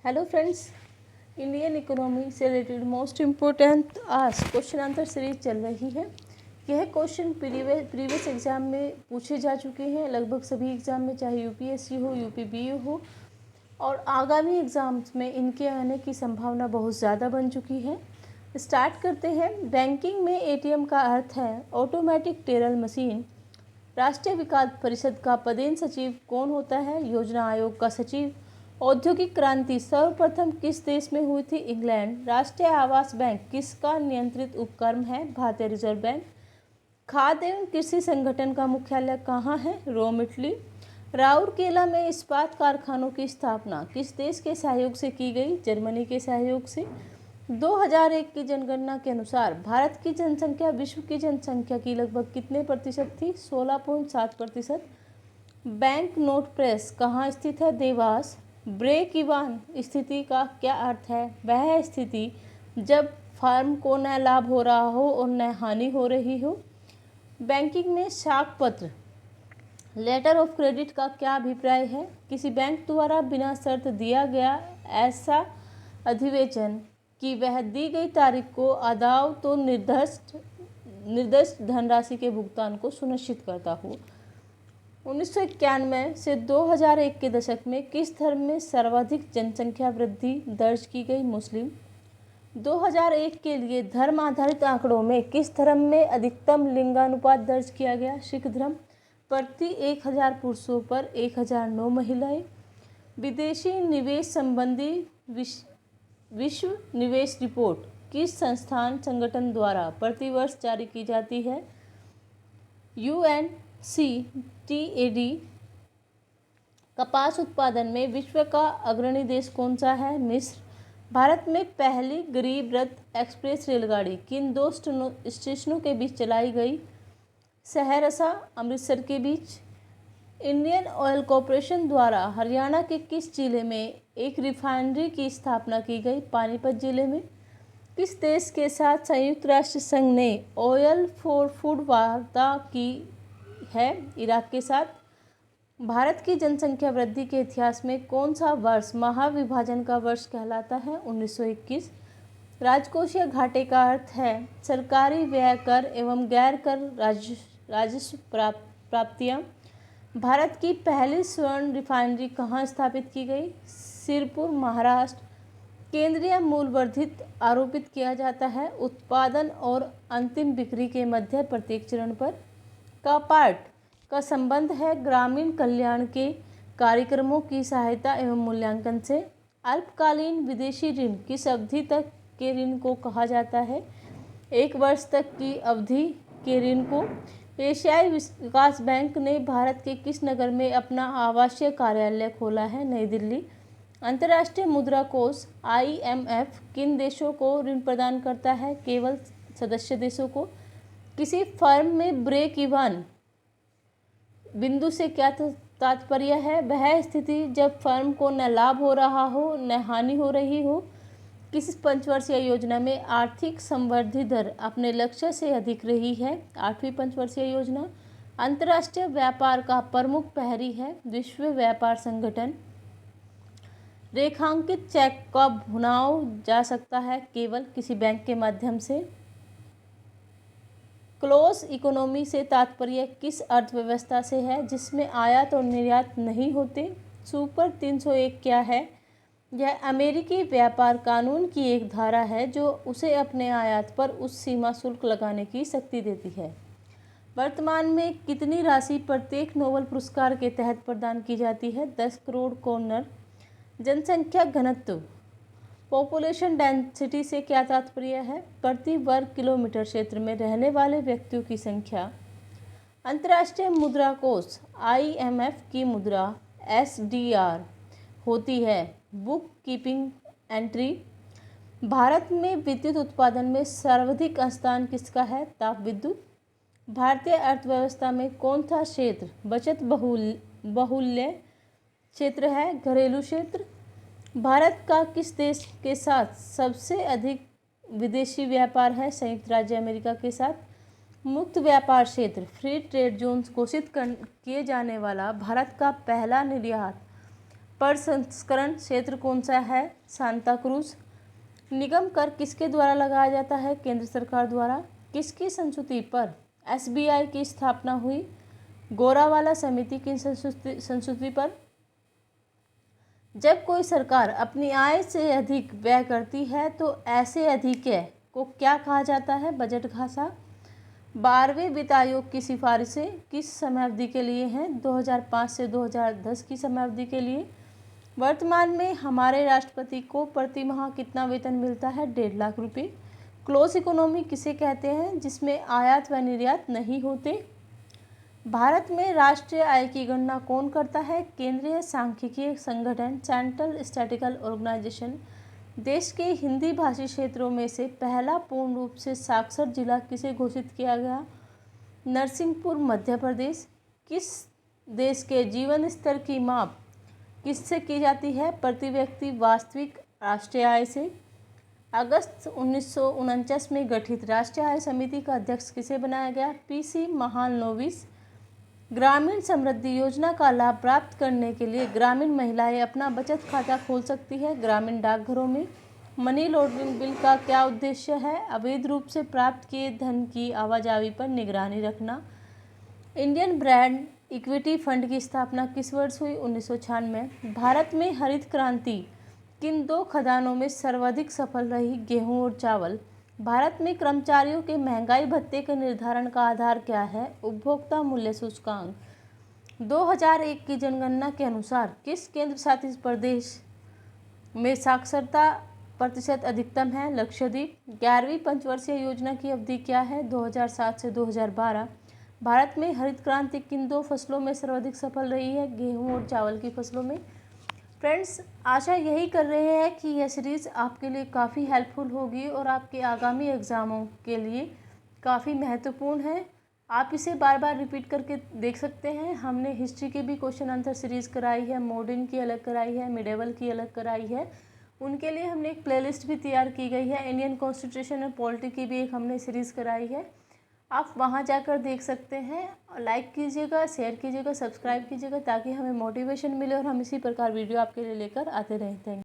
Hello friends, Indian economy से related most important आज question answer series चल रही है। यह क्वेश्चन प्रीवियस एग्जाम में पूछे जा चुके हैं, लगभग सभी एग्जाम में, चाहे यूपीएससी हो, यूपीबीयू हो, और आगामी एग्जाम्स में इनके आने की संभावना बहुत ज़्यादा बन चुकी है। स्टार्ट करते हैं। बैंकिंग में एटीएम का अर्थ है ऑटोमेटिक टेलर मशीन। राष्ट्रीय विकास परिषद का पदेन सचिव कौन होता है? योजना आयोग का सचिव। औद्योगिक क्रांति सर्वप्रथम किस देश में हुई थी? इंग्लैंड। राष्ट्रीय आवास बैंक किसका नियंत्रित उपक्रम है? भारतीय रिजर्व बैंक। खाद्य एवं कृषि संगठन का मुख्यालय कहाँ है? रोम, इटली। राउरकेला में इस्पात कारखानों की स्थापना किस देश के सहयोग से की गई? जर्मनी के सहयोग से। 2001 की जनगणना के अनुसार भारत की जनसंख्या विश्व की जनसंख्या की लगभग कितने प्रतिशत थी? 16.7%। बैंक नोट प्रेस कहाँ स्थित है? देवास। ब्रेक इवन स्थिति का क्या अर्थ है? वह स्थिति जब फर्म को न लाभ हो रहा हो और न हानि हो रही हो। बैंकिंग में साख पत्र लेटर ऑफ क्रेडिट का क्या अभिप्राय है? किसी बैंक द्वारा बिना शर्त दिया गया ऐसा अधिवेशन कि वह दी गई तारीख को अदाव तो निर्दिष्ट धनराशि के भुगतान को सुनिश्चित करता हो। 1991 से 2001 के दशक में किस धर्म में सर्वाधिक जनसंख्या वृद्धि दर्ज की गई? मुस्लिम। 2001 के लिए धर्म आधारित आंकड़ों में किस धर्म में अधिकतम लिंगानुपात दर्ज किया गया? सिख धर्म। प्रति 1000 पुरुषों पर 1009 महिलाएं। विदेशी निवेश संबंधी विश्व निवेश रिपोर्ट किस संगठन द्वारा प्रतिवर्ष जारी की जाती है? UNCTAD। कपास उत्पादन में विश्व का अग्रणी देश कौन सा है? मिस्र। भारत में पहली गरीब रथ एक्सप्रेस रेलगाड़ी किन दो स्टेशनों के बीच चलाई गई? सहरसा अमृतसर के बीच। इंडियन ऑयल कॉरपोरेशन द्वारा हरियाणा के किस जिले में एक रिफाइनरी की स्थापना की गई? पानीपत जिले में। किस देश के साथ संयुक्त राष्ट्र संघ ने ऑयल फॉर फूड वार्ता की है? इराक के साथ। भारत की जनसंख्या वृद्धि के इतिहास में कौन सा वर्ष महाविभाजन का वर्ष कहलाता है? 1921। राजकोषीय घाटे का अर्थ है सरकारी व्यय, कर एवं गैर कर राजस्व प्राप्तियां। भारत की पहली स्वर्ण रिफाइनरी कहाँ स्थापित की गई? सिरपुर, महाराष्ट्र। केंद्रीय मूल्य वर्धित आरोपित किया जाता है उत्पादन और अंतिम बिक्री के मध्य प्रत्येक चरण पर। का पार्ट का संबंध है ग्रामीण कल्याण के कार्यक्रमों की सहायता एवं मूल्यांकन से। अल्पकालीन विदेशी ऋण किस अवधि तक के ऋण को कहा जाता है? 1 वर्ष तक की अवधि के ऋण को। एशियाई विकास बैंक ने भारत के किस नगर में अपना आवासीय कार्यालय खोला है? नई दिल्ली। अंतर्राष्ट्रीय मुद्रा कोष IMF किन देशों को ऋण प्रदान करता है? केवल सदस्य देशों को। किसी फर्म में ब्रेक इवन बिंदु से क्या तात्पर्य है? वह स्थिति जब फर्म को न लाभ हो रहा हो न हानि हो रही हो। किस पंचवर्षीय योजना में आर्थिक संवृद्धि दर अपने लक्ष्य से अधिक रही है? 8वीं पंचवर्षीय योजना। अंतर्राष्ट्रीय व्यापार का प्रमुख प्रहरी है विश्व व्यापार संगठन। रेखांकित चेक का भुनाव जा सकता है केवल किसी बैंक के माध्यम से। क्लोज इकोनॉमी से तात्पर्य किस अर्थव्यवस्था से है जिसमें आयात और निर्यात नहीं होते? सुपर 301 क्या है? यह अमेरिकी व्यापार कानून की एक धारा है जो उसे अपने आयात पर उस सीमा शुल्क लगाने की शक्ति देती है। वर्तमान में कितनी राशि प्रत्येक नोबेल पुरस्कार के तहत प्रदान की जाती है? 10 करोड़ कॉर्नर। जनसंख्या घनत्व पॉपुलेशन डेंसिटी से क्या तात्पर्य है? प्रति वर्ग किलोमीटर क्षेत्र में रहने वाले व्यक्तियों की संख्या। अंतर्राष्ट्रीय मुद्रा कोष IMF की मुद्रा SDR होती है बुक कीपिंग एंट्री। भारत में विद्युत उत्पादन में सर्वाधिक स्थान किसका है? ताप विद्युत। भारतीय अर्थव्यवस्था में कौन सा क्षेत्र बचत बहुल्य क्षेत्र है? घरेलू क्षेत्र। भारत का किस देश के साथ सबसे अधिक विदेशी व्यापार है? संयुक्त राज्य अमेरिका के साथ। मुक्त व्यापार क्षेत्र फ्री ट्रेड जोन घोषित किए जाने वाला भारत का पहला निर्यात प्रसंस्करण क्षेत्र कौन सा है? Santa cruise. निगम कर किसके द्वारा लगाया जाता है? केंद्र सरकार द्वारा। किसकी संस्तुति पर SBI की स्थापना हुई? गोरावाला समिति की संस्तुति पर। जब कोई सरकार अपनी आय से अधिक व्यय करती है तो ऐसे अधिव्यय को क्या कहा जाता है? बजट घाटा। 12वें वित्त आयोग की सिफारिशें किस समयावधि के लिए हैं? 2005 से 2010 की समयावधि के लिए। वर्तमान में हमारे राष्ट्रपति को प्रति माह कितना वेतन मिलता है? 1.5 लाख रुपये। क्लोज इकोनॉमी किसे कहते हैं? जिसमें आयात व निर्यात नहीं होते। भारत में राष्ट्रीय आय की गणना कौन करता है? केंद्रीय सांख्यिकीय संगठन, सेंट्रल स्टैटिस्टिकल ऑर्गेनाइजेशन। देश के हिंदी भाषी क्षेत्रों में से पहला पूर्ण रूप से साक्षर जिला किसे घोषित किया गया? नरसिंहपुर, मध्य प्रदेश। किस देश के जीवन स्तर की माप किससे की जाती है? प्रति व्यक्ति वास्तविक राष्ट्रीय आय से। अगस्त 1949 में गठित राष्ट्रीय आय समिति का अध्यक्ष किसे बनाया गया? PC महालनोबिस। ग्रामीण समृद्धि योजना का लाभ प्राप्त करने के लिए ग्रामीण महिलाएं अपना बचत खाता खोल सकती है ग्रामीण डाकघरों में। मनी लॉन्ड्रिंग बिल का क्या उद्देश्य है? अवैध रूप से प्राप्त किए धन की आवाजाही पर निगरानी रखना। इंडियन ब्रांड इक्विटी फंड की स्थापना किस वर्ष हुई? 1996। भारत में हरित क्रांति किन 2 खदानों में सर्वाधिक सफल रही? गेहूं और चावल। भारत में कर्मचारियों के महंगाई भत्ते के निर्धारण का आधार क्या है? उपभोक्ता मूल्य सूचकांक। 2001 की जनगणना के अनुसार किस केंद्र शासित प्रदेश में साक्षरता प्रतिशत अधिकतम है? लक्षद्वीप। 11वीं पंचवर्षीय योजना की अवधि क्या है? 2007 से 2012। भारत में हरित क्रांति किन 2 फसलों में सर्वाधिक सफल रही है? गेहूं और चावल की फसलों में। फ्रेंड्स, आशा यही कर रहे हैं कि यह सीरीज़ आपके लिए काफ़ी हेल्पफुल होगी और आपके आगामी एग्ज़ामों के लिए काफ़ी महत्वपूर्ण है। आप इसे बार बार रिपीट करके देख सकते हैं। हमने हिस्ट्री की भी क्वेश्चन आंसर सीरीज़ कराई है, मॉडर्न की अलग कराई है, मिडेवल की अलग कराई है। उनके लिए हमने एक प्लेलिस्ट भी तैयार की गई है। इंडियन कॉन्स्टिट्यूशन और पॉलिटी की भी एक हमने सीरीज़ कराई है, आप वहां जाकर देख सकते हैं। लाइक कीजिएगा, शेयर कीजिएगा, सब्सक्राइब कीजिएगा ताकि हमें मोटिवेशन मिले और हम इसी प्रकार वीडियो आपके लिए लेकर आते रहें। Thank you.